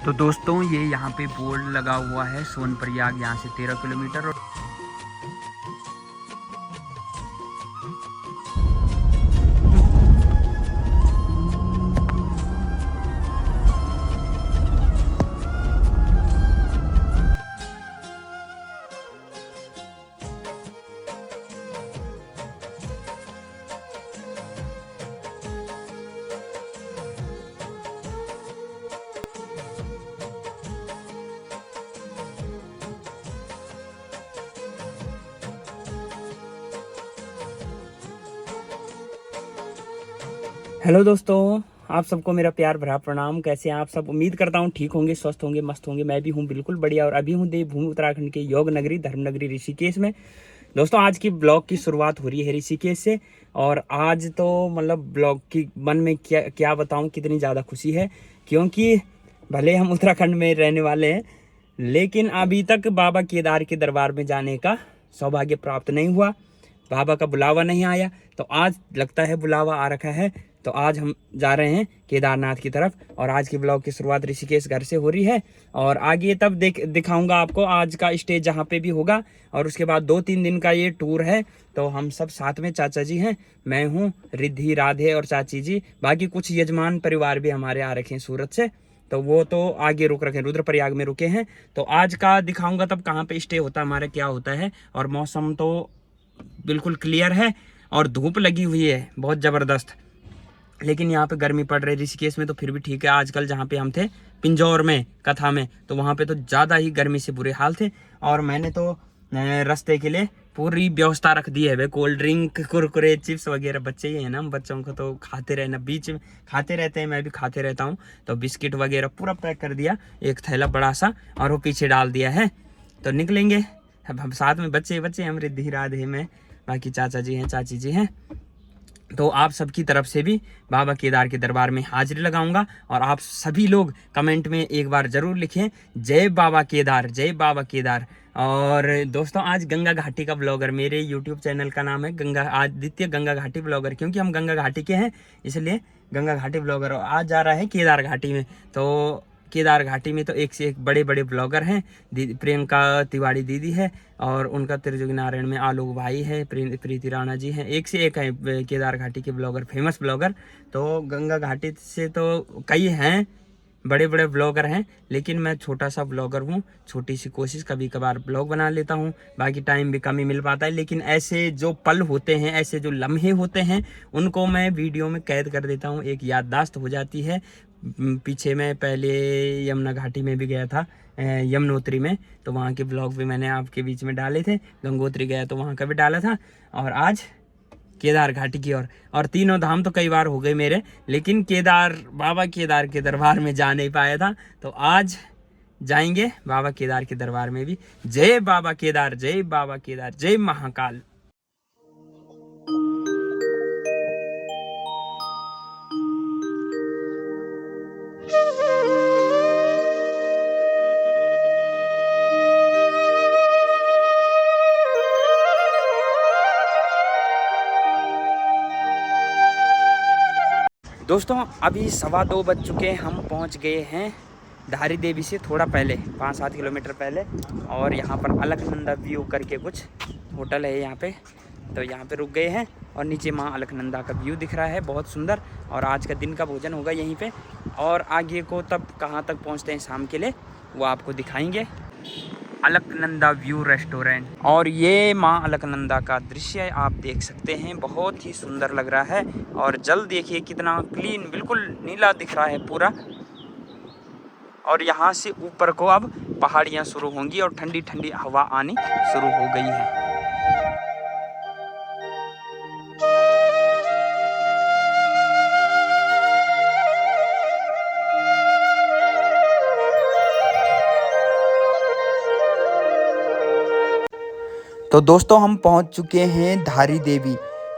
तो दोस्तों ये यहाँ पे बोर्ड लगा हुआ है सोनप्रयाग, यहाँ से 13 किलोमीटर। हेलो दोस्तों, आप सबको मेरा प्यार भरा प्रणाम। कैसे हैं आप सब? उम्मीद करता हूँ ठीक होंगे, स्वस्थ होंगे, मस्त होंगे। मैं भी हूँ बिल्कुल बढ़िया। और अभी हूँ देवभूमि उत्तराखंड के योग नगरी धर्म नगरी ऋषिकेश में। दोस्तों आज की ब्लॉग की शुरुआत हो रही है ऋषिकेश से। और आज तो मतलब ब्लॉग की मन में क्या क्या बताऊँ, कितनी ज़्यादा खुशी है। क्योंकि भले हम उत्तराखंड में रहने वाले हैं, लेकिन अभी तक बाबा केदार के दरबार में जाने का सौभाग्य प्राप्त नहीं हुआ। बाबा का बुलावा नहीं आया, तो आज लगता है बुलावा आ रखा है। तो आज हम जा रहे हैं केदारनाथ की तरफ। और आज की ब्लॉग की शुरुआत ऋषिकेश घर से हो रही है। और आगे तब दिखाऊंगा आपको आज का स्टेज जहाँ पे भी होगा। और उसके बाद 2-3 दिन का ये टूर है। तो हम सब साथ में, चाचा जी हैं, मैं हूँ, रिद्धि, राधे और चाची जी। बाकी कुछ यजमान परिवार भी हमारे आ रखे हैं सूरत से, तो वो तो आगे रुक रखे हैं, रुद्रप्रयाग में रुके हैं। तो आज का दिखाऊंगा तब कहाँ पे स्टे होता है हमारा, क्या होता है। और मौसम तो बिल्कुल क्लियर है और धूप लगी हुई है बहुत ज़बरदस्त। लेकिन यहाँ पे गर्मी पड़ रही है ऋषिकेश में, तो फिर भी ठीक है। आजकल जहाँ पे हम थे पिंजौर में, कथा में, तो वहाँ पे तो ज़्यादा ही गर्मी से बुरे हाल थे। और मैंने तो रास्ते के लिए पूरी व्यवस्था रख दी है भाई। कोल्ड ड्रिंक, कुरकुरे, चिप्स वगैरह, बच्चे ही हैं ना, बच्चों को तो खाते रहना, बीच में खाते रहते हैं, मैं भी खाते रहता हूँ। तो बिस्किट वगैरह पूरा पैक कर दिया, एक थैला बड़ा सा, और वो पीछे डाल दिया है। तो निकलेंगे अब हम साथ में, बच्चे बच्चे हम, रिद्धि राधे में, बाकी चाचा जी हैं, चाची जी हैं। तो आप सबकी तरफ से भी बाबा केदार के दरबार में हाजिरी लगाऊंगा। और आप सभी लोग कमेंट में एक बार ज़रूर लिखें, जय बाबा केदार, जय बाबा केदार। और दोस्तों आज गंगा घाटी का ब्लॉगर, मेरे यूट्यूब चैनल का नाम है गंगा आदित्य गंगा घाटी ब्लॉगर, क्योंकि हम गंगा घाटी के हैं इसलिए गंगा घाटी ब्लॉगर। आज जा रहा है केदार घाटी में। तो केदार घाटी में तो एक से एक बड़े बड़े ब्लॉगर हैं। प्रियंका तिवारी दीदी है, और उनका त्रिजुगी नारायण में आलोक भाई है, प्रीति राणा जी हैं, एक से एक है केदार घाटी के ब्लॉगर, फेमस ब्लॉगर। तो गंगा घाटी से तो कई हैं, बड़े बड़े ब्लॉगर हैं, लेकिन मैं छोटा सा ब्लॉगर हूँ। छोटी सी कोशिश, कभी कभार ब्लॉग बना लेता हूँ, बाकी टाइम भी कम ही मिल पाता है। लेकिन ऐसे जो पल होते हैं, ऐसे जो लम्हे होते हैं, उनको मैं वीडियो में कैद कर देता हूँ, एक याददाश्त हो जाती है। पीछे मैं पहले यमुना घाटी में भी गया था, यमुनोत्री में, तो वहाँ के ब्लॉग भी मैंने आपके बीच में डाले थे। गंगोत्री गया तो वहाँ का भी डाला था। और आज केदार घाटी की और तीनों धाम तो कई बार हो गए मेरे, लेकिन केदार, बाबा केदार के दरबार में जा नहीं पाया था। तो आज जाएंगे बाबा केदार के दरबार में भी। जय बाबा केदार, जय बाबा केदार, जय महाकाल। दोस्तों अभी 2:15 बज चुके हैं। हम पहुंच गए हैं धारी देवी से थोड़ा पहले, 5-7 किलोमीटर पहले। और यहाँ पर अलकनंदा व्यू करके कुछ होटल है यहाँ पे, तो यहाँ पे रुक गए हैं। और नीचे माँ अलकनंदा का व्यू दिख रहा है, बहुत सुंदर। और आज का दिन का भोजन होगा यहीं पे। और आगे को तब कहाँ तक पहुँचते हैं शाम के लिए, वो आपको दिखाएंगे। अलकनंदा व्यू रेस्टोरेंट, और ये माँ अलकनंदा का दृश्य आप देख सकते हैं, बहुत ही सुंदर लग रहा है। और जल देखिए कितना क्लीन, बिल्कुल नीला दिख रहा है पूरा। और यहाँ से ऊपर को अब पहाड़ियाँ शुरू होंगी और ठंडी ठंडी हवा आनी शुरू हो गई है। तो दोस्तों हम पहुंच चुके हैं धारी देवी।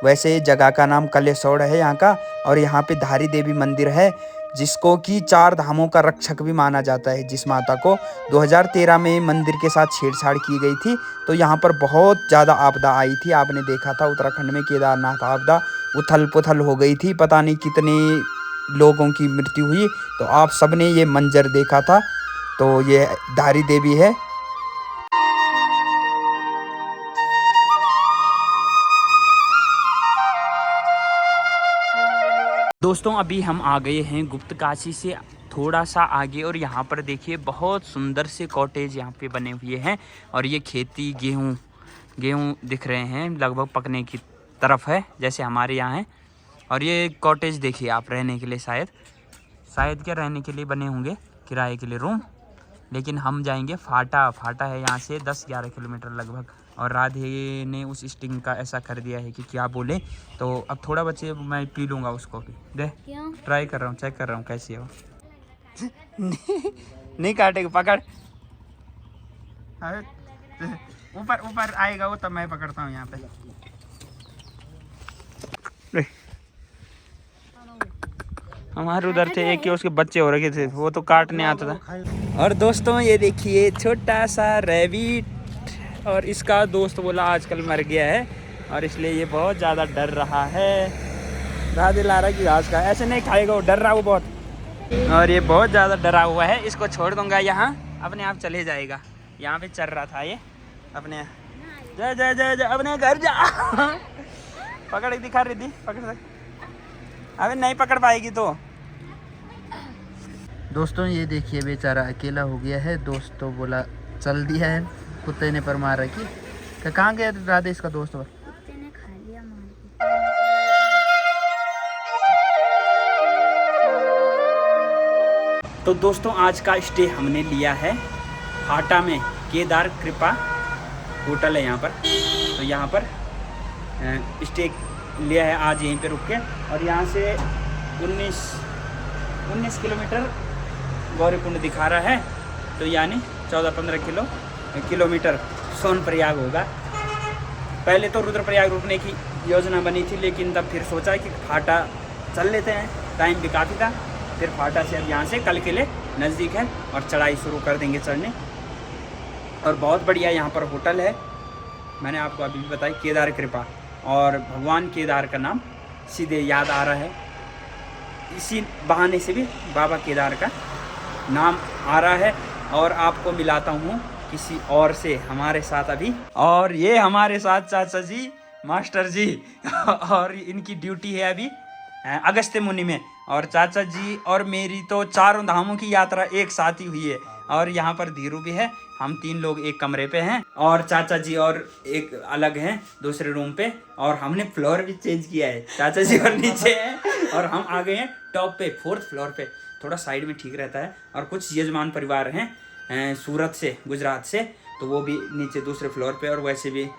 वैसे जगह का नाम कलेसौड़ है यहाँ का। और यहाँ पे धारी देवी मंदिर है, जिसको कि 4 धामों का रक्षक भी माना जाता है। जिस माता को 2013 में मंदिर के साथ छेड़छाड़ की गई थी, तो यहाँ पर बहुत ज़्यादा आपदा आई थी। आपने देखा था उत्तराखंड में केदारनाथ आपदा, उथल पुथल हो गई थी, पता नहीं कितने लोगों की मृत्यु हुई। तो आप सबने ये मंजर देखा था। तो ये धारी देवी है। दोस्तों अभी हम आ गए हैं गुप्त काशी से थोड़ा सा आगे, और यहाँ पर देखिए बहुत सुंदर से कॉटेज यहाँ पे बने हुए हैं। और ये खेती गेहूँ दिख रहे हैं, लगभग पकने की तरफ है जैसे हमारे यहाँ है। और ये कॉटेज देखिए आप रहने के लिए शायद क्या रहने के लिए बने होंगे, किराए के लिए रूम। लेकिन हम जाएंगे फाटा है यहाँ से 10-11 किलोमीटर लगभग। और राधे ने उस स्टिंग का ऐसा कर दिया है कि क्या बोले। तो अब थोड़ा बच्चे मैं पी लूँगा उसको भी। दे ट्राई कर रहा हूँ, चेक कर रहा हूँ कैसी है वो। नहीं काटेगा, पकड़। ऊपर आएगा वो, तब मैं पकड़ता हूँ यहाँ पे। हमारे उधर थे एक, उसके बच्चे हो रखे थे, वो तो काटने आता था। और दोस्तों ये देखिए छोटा सा रैबिट, और इसका दोस्त बोला आजकल मर गया है और इसलिए ये बहुत ज़्यादा डर रहा है। राधे ला रहा कि घास का ऐसे नहीं खाएगा, वो डर रहा वो बहुत। और ये बहुत ज़्यादा डरा हुआ है, इसको छोड़ दूंगा यहाँ, अपने आप चले जाएगा। यहाँ पे चल रहा था ये अपने, जय जय जय जय अपने घर जा। पकड़ दिखा रही थी, पकड़ सकते, अबे नहीं पकड़ पाएगी तो। दोस्तों ये देखिए बेचारा अकेला हो गया है। दोस्त तो बोला चल दिया है, कुत्ते ने पर मार रखी। कहाँ गया राधे इसका दोस्त? कुत्ते ने खा लिया मार के। तो दोस्तों आज का स्टे हमने लिया है फाटा में, केदार कृपा होटल है यहाँ पर। तो यहाँ पर स्टे लिया है आज, यहीं पे रुक के। और यहाँ से 19 किलोमीटर गौरीकुंड दिखा रहा है, तो यानी 14-15 किलोमीटर सोनप्रयाग होगा। पहले तो रुद्रप्रयाग रुकने की योजना बनी थी, लेकिन तब फिर सोचा कि फाटा चल लेते हैं, टाइम भी काफ़ी था। फिर फाटा से अब यहाँ से कल के लिए नज़दीक है और चढ़ाई शुरू कर देंगे चढ़ने। और बहुत बढ़िया यहाँ पर होटल है, मैंने आपको अभी भी बताया, केदार कृपा। और भगवान केदार का नाम सीधे याद आ रहा है, इसी बहाने से भी बाबा केदार का नाम आ रहा है। और आपको मिलाता हूँ किसी और से हमारे साथ अभी। और ये हमारे साथ चाचा जी, मास्टर जी। और इनकी ड्यूटी है अभी अगस्त्य मुनि में। और चाचा जी और मेरी तो 4 धामों की यात्रा एक साथ ही हुई है। और यहाँ पर धीरू भी है, हम 3 लोग एक कमरे पे हैं, और चाचा जी और एक अलग हैं दूसरे रूम पे। और हमने फ्लोर भी चेंज किया है, चाचा जी और नीचे हैं और हम आ गए हैं टॉप पे, 4th फ्लोर पे। थोड़ा साइड में ठीक रहता है। और कुछ यजमान परिवार हैं सूरत से, गुजरात से, तो वो भी नीचे दूसरे फ्लोर पे। और वैसे भी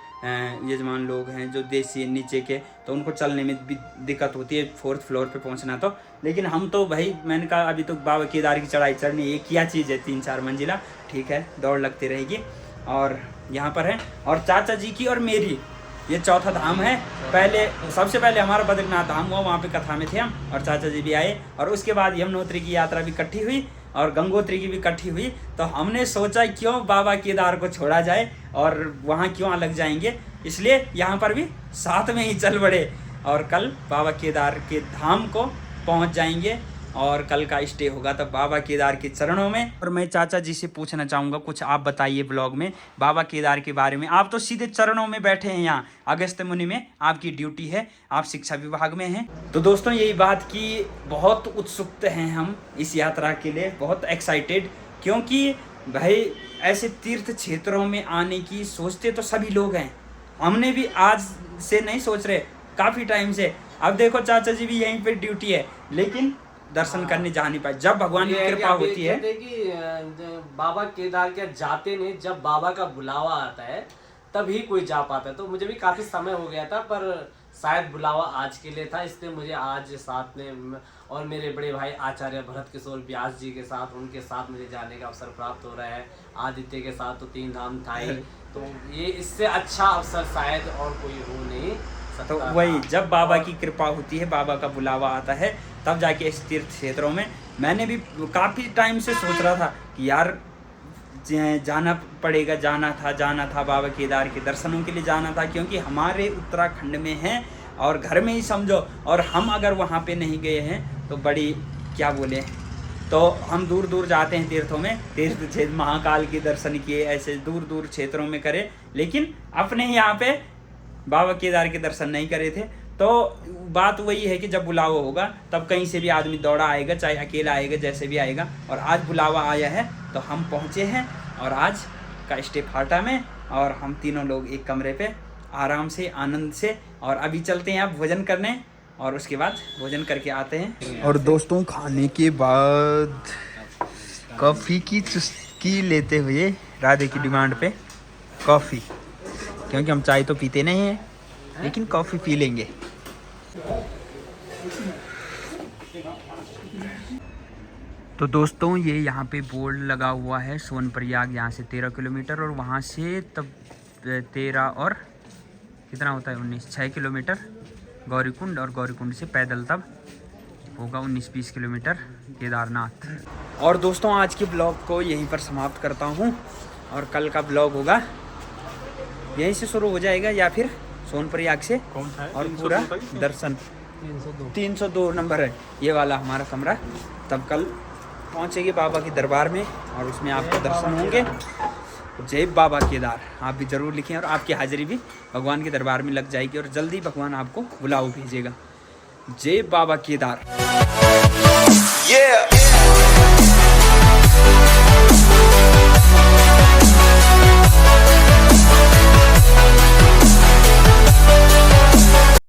यजमान लोग हैं जो देसी नीचे के, तो उनको चलने में भी दिक्कत होती है 4th फ्लोर पे पहुंचना। तो लेकिन हम तो भाई, मैंने कहा अभी तो बाबा केदार की चढ़ाई चढ़नी, ये क्या चीज़ है, 3-4 मंजिला, ठीक है दौड़ लगती रहेगी। और यहाँ पर है, और चाचा जी की और मेरी ये 4था धाम है। पहले सबसे पहले हमारा बद्रीनाथ धाम हुआ, वहाँ पे कथा में थे हम, और चाचा जी भी आए। और उसके बाद यमुनोत्री की यात्रा भी इकट्ठी हुई और गंगोत्री की भी इकट्ठी हुई। तो हमने सोचा क्यों बाबा केदार को छोड़ा जाए और वहाँ क्यों अलग जाएंगे, इसलिए यहाँ पर भी साथ में ही चल पड़े। और कल बाबा केदार के धाम को पहुँच जाएंगे और कल का स्टे होगा तब बाबा केदार के चरणों में। और मैं चाचा जी से पूछना चाहूँगा, कुछ आप बताइए ब्लॉग में बाबा केदार के बारे में। आप तो सीधे चरणों में बैठे हैं, यहाँ अगस्त्य मुनि में आपकी ड्यूटी है, आप शिक्षा विभाग में हैं। तो दोस्तों यही बात की बहुत उत्सुक हैं हम इस यात्रा के लिए, बहुत एक्साइटेड, क्योंकि भाई ऐसे तीर्थ क्षेत्रों में आने की सोचते तो सभी लोग हैं। हमने भी आज से नहीं सोच रहे, काफ़ी टाइम से। अब देखो चाचा जी भी यहीं पर ड्यूटी है, लेकिन दर्शन करने जा नहीं पाए। जब भगवान की कृपा होती है कि बाबा केदार के जाते नहीं, जब बाबा का बुलावा आता है तभी कोई जा पाता है। तो मुझे भी काफी समय हो गया था, पर शायद बुलावा आज के लिए था, इसलिए मुझे आज साथ में और मेरे बड़े भाई आचार्य भरत किशोर व्यास जी के साथ, उनके साथ मुझे जाने का अवसर प्राप्त हो रहा है। आदित्य के साथ तो 3 धाम था ही, तो ये इससे अच्छा अवसर शायद और कोई हो नहीं। तो वही जब बाबा की कृपा होती है, बाबा का बुलावा आता है, तब जाके इस तीर्थ क्षेत्रों में मैंने भी काफ़ी टाइम से सोच रहा था कि यार जाना पड़ेगा, जाना था बाबा केदार के दर्शनों के लिए जाना था, क्योंकि हमारे उत्तराखंड में हैं और घर में ही समझो। और हम अगर वहाँ पे नहीं गए हैं तो बड़ी क्या बोले, तो हम दूर दूर जाते हैं तीर्थों में, तीर्थ क्षेत्र महाकाल के दर्शन किए, ऐसे दूर दूर क्षेत्रों में करे, लेकिन अपने यहाँ पे बाबा केदार के दर्शन नहीं करे थे। तो बात वही है कि जब बुलावा होगा तब कहीं से भी आदमी दौड़ा आएगा, चाहे अकेला आएगा, जैसे भी आएगा। और आज बुलावा आया है तो हम पहुँचे हैं और आज का स्टे फाटा में, और हम तीनों लोग एक कमरे पे आराम से आनंद से, और अभी चलते हैं आप भोजन करने, और उसके बाद भोजन करके आते हैं। और दोस्तों खाने के बाद कॉफ़ी की चुस्की लेते हुए राधे की डिमांड पे कॉफ़ी, क्योंकि हम चाय तो पीते नहीं हैं, लेकिन कॉफ़ी पी लेंगे। तो दोस्तों ये यहाँ पे बोर्ड लगा हुआ है, सोनप्रयाग यहाँ से 13 किलोमीटर, और वहाँ से तब 13 और कितना होता है 19, 6 किलोमीटर गौरीकुंड, और गौरीकुंड से पैदल तब होगा 19-20 किलोमीटर केदारनाथ। और दोस्तों आज के ब्लॉग को यहीं पर समाप्त करता हूँ, और कल का ब्लॉग होगा यहीं से शुरू हो जाएगा, या फिर सोनप्रयाग से, और पूरा दर्शन 302 नंबर है ये वाला हमारा कमरा। तब कल पहुँचेंगे बाबा के दरबार में, और उसमें आपका दर्शन होंगे। जय बाबा केदार आप भी ज़रूर लिखें, और आपकी हाजिरी भी भगवान के दरबार में लग जाएगी, और जल्दी भगवान आपको बुलाओ भेजेगा। जय बाबा केदार।